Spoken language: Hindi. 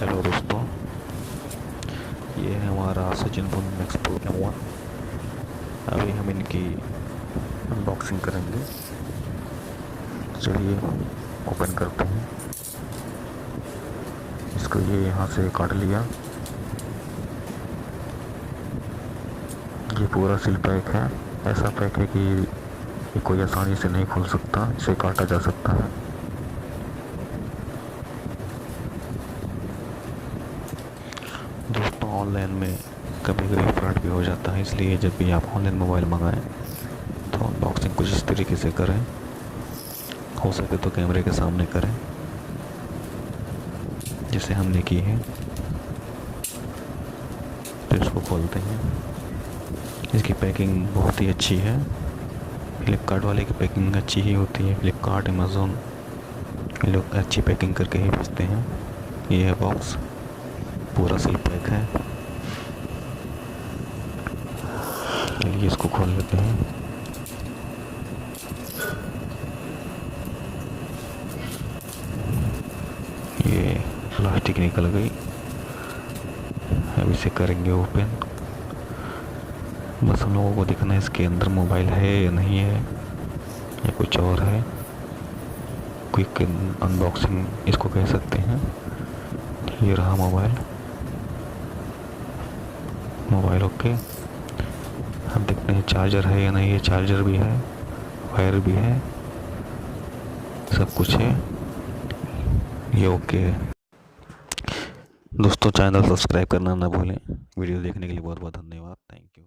हेलो दोस्तों, ये है हमारा zenphone मैक्स प्रो M1। अभी हम इनकी अनबॉक्सिंग करेंगे। चलिए ओपन करते हैं इसको। ये यहाँ से काट लिया। ये पूरा सील पैक है। ऐसा पैक है कि ये कोई आसानी से नहीं खुल सकता, इसे काटा जा सकता है। दोस्तों, ऑनलाइन में कभी कभी फ्रॉड भी हो जाता है, इसलिए जब भी आप ऑनलाइन मोबाइल मंगाएं तो अनबॉक्सिंग कुछ इस तरीके से करें। हो सके तो कैमरे के सामने करें, जैसे हमने की है। तो इसको खोलते हैं। इसकी पैकिंग बहुत ही अच्छी है। फ्लिपकार्ट वाले की पैकिंग अच्छी ही होती है। फ्लिपकार्ट, अमेज़ोन, ये लोग अच्छी पैकिंग करके ही भेजते हैं। ये है बॉक्स, पूरा सील पैक है। चलिए इसको खोल लेते हैं। ये प्लास्टिक निकल गई। अब इसे करेंगे ओपन। बस हम लोगों को देखना है इसके अंदर मोबाइल है या नहीं है, या कुछ और है। क्विक अनबॉक्सिंग इसको कह सकते हैं। ये रहा मोबाइल। Mobile okay. अब देखते हैं चार्जर है या नहीं है। चार्जर भी है, वायर भी है, सब कुछ है। ये ओके है। दोस्तों, चैनल सब्सक्राइब करना ना भूलें। वीडियो देखने के लिए बहुत बहुत धन्यवाद। Thank you.